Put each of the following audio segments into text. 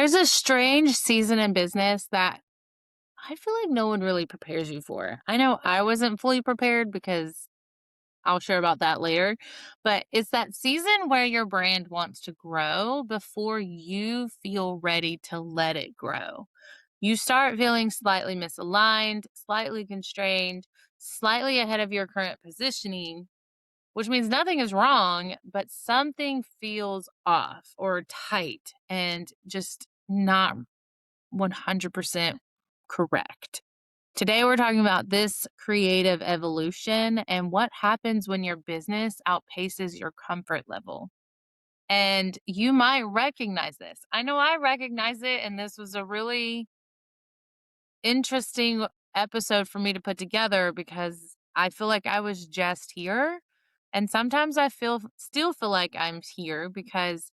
There's a strange season in business that I feel like no one really prepares you for. I know I wasn't fully prepared because I'll share about that later, but it's that season where your brand wants to grow before you feel ready to let it grow. You start feeling slightly misaligned, slightly constrained, slightly ahead of your current positioning, which means nothing is wrong, but something feels off or tight and just not 100% correct. Today, we're talking about this creative evolution and what happens when your business outpaces your comfort level. And you might recognize this. I know I recognize it, and this was a really interesting episode for me to put together because I feel like I was just here. And sometimes I still feel like I'm here because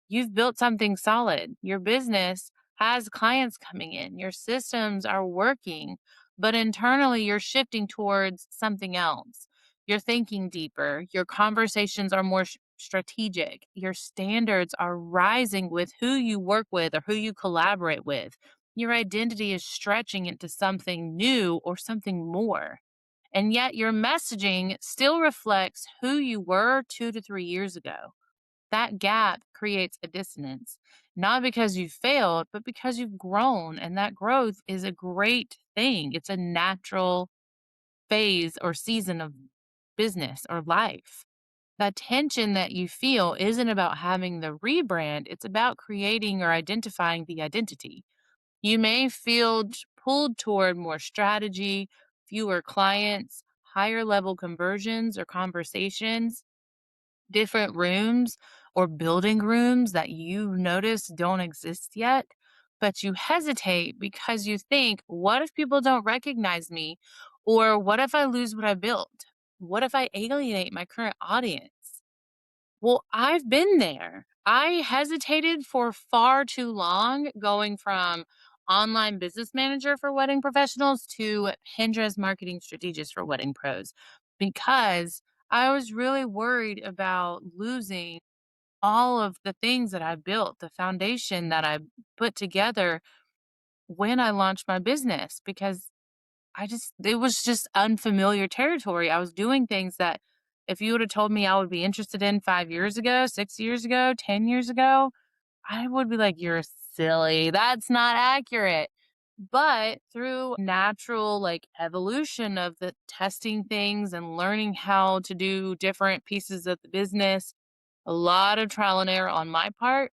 you've built something solid. Your business has clients coming in, your systems are working, but internally you're shifting towards something else. You're thinking deeper, your conversations are more strategic, your standards are rising with who you work with or who you collaborate with. Your identity is stretching into something new or something more. And yet your messaging still reflects who you were 2 to 3 years ago. That gap creates a dissonance, not because you failed, but because you've grown. And that growth is a great thing. It's a natural phase or season of business or life. That tension that you feel isn't about having the rebrand, it's about creating or identifying the identity. You may feel pulled toward more strategy, fewer clients, higher level conversions or conversations, different rooms or building rooms that you notice don't exist yet, but you hesitate because you think, what if people don't recognize me? Or what if I lose what I built? What if I alienate my current audience? Well, I've been there. I hesitated for far too long going from online business manager for wedding professionals to Pinterest marketing strategist for wedding pros because I was really worried about losing all of the things that I built, the foundation that I put together when I launched my business because it was just unfamiliar territory. I was doing things that if you would have told me I would be interested in 5 years ago, 6 years ago, 10 years ago, I would be like, you're silly. That's not accurate. But through natural like evolution of the testing things and learning how to do different pieces of the business, a lot of trial and error on my part,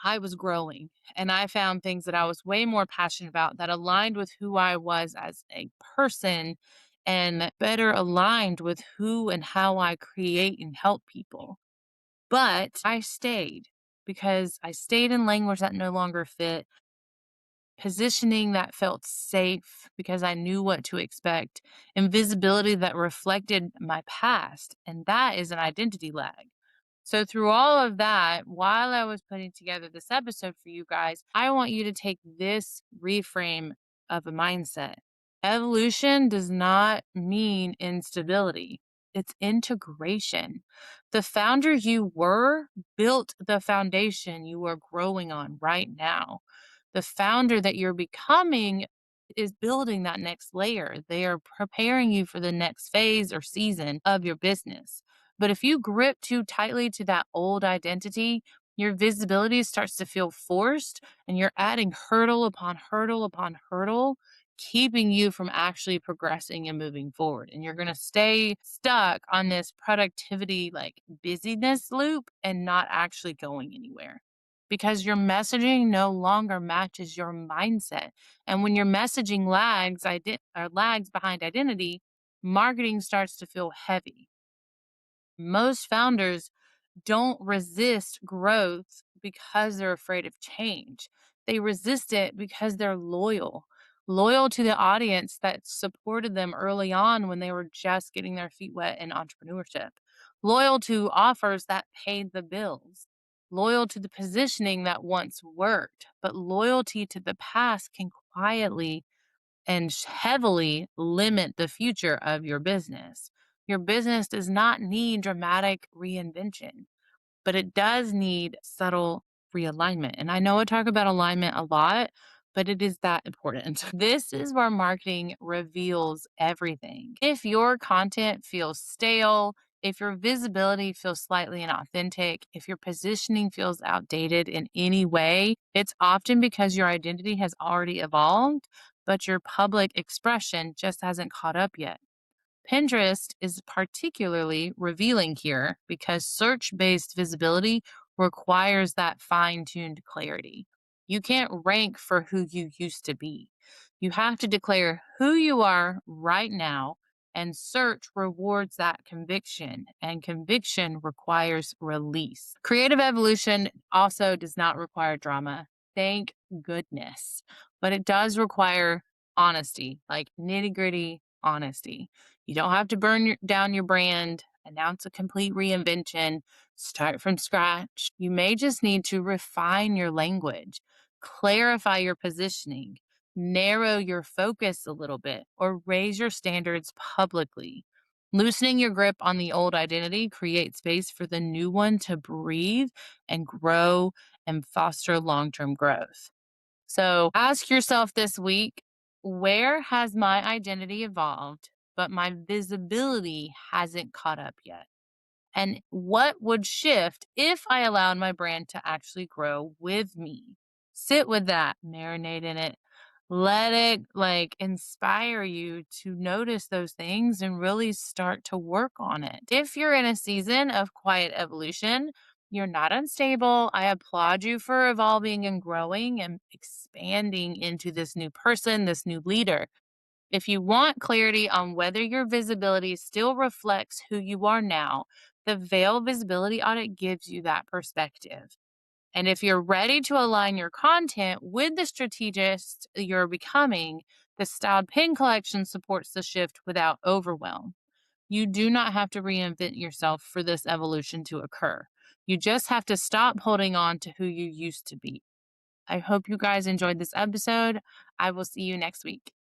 I was growing and I found things that I was way more passionate about that aligned with who I was as a person and better aligned with who and how I create and help people. But I stayed because I stayed in language that no longer fit, positioning that felt safe because I knew what to expect, and visibility that reflected my past. And that is an identity lag. So, through all of that, while I was putting together this episode for you guys, I want you to take this reframe of a mindset. Evolution does not mean instability, it's integration. The founder you were built the foundation you are growing on right now. The founder that you're becoming is building that next layer. They are preparing you for the next phase or season of your business. But if you grip too tightly to that old identity, your visibility starts to feel forced and you're adding hurdle upon hurdle upon hurdle, keeping you from actually progressing and moving forward. And you're going to stay stuck on this productivity, like busyness loop and not actually going anywhere because your messaging no longer matches your mindset. And when your messaging lags behind identity, marketing starts to feel heavy. Most founders don't resist growth because they're afraid of change. They resist it because they're loyal to the audience that supported them early on when they were just getting their feet wet in entrepreneurship, loyal to offers that paid the bills, loyal to the positioning that once worked. But loyalty to the past can quietly and heavily limit the future of your business. Your business does not need dramatic reinvention, but it does need subtle realignment. And I know I talk about alignment a lot, but it is that important. This is where marketing reveals everything. If your content feels stale, if your visibility feels slightly inauthentic, if your positioning feels outdated in any way, it's often because your identity has already evolved, but your public expression just hasn't caught up yet. Pinterest is particularly revealing here because search based visibility requires that fine tuned clarity. You can't rank for who you used to be. You have to declare who you are right now, and search rewards that conviction, and conviction requires release. Creative evolution also does not require drama. Thank goodness. But it does require honesty, like nitty gritty honesty. You don't have to down your brand, announce a complete reinvention, start from scratch. You may just need to refine your language, clarify your positioning, narrow your focus a little bit, or raise your standards publicly. Loosening your grip on the old identity creates space for the new one to breathe and grow and foster long term growth. So ask yourself this week, where has my identity evolved, but my visibility hasn't caught up yet? And what would shift if I allowed my brand to actually grow with me? Sit with that, marinate in it. Let it inspire you to notice those things and really start to work on it. If you're in a season of quiet evolution, you're not unstable. I applaud you for evolving and growing and expanding into this new person, this new leader. If you want clarity on whether your visibility still reflects who you are now, the Veil Visibility Audit gives you that perspective. And if you're ready to align your content with the strategist you're becoming, the Styled Pin Collection supports the shift without overwhelm. You do not have to reinvent yourself for this evolution to occur. You just have to stop holding on to who you used to be. I hope you guys enjoyed this episode. I will see you next week.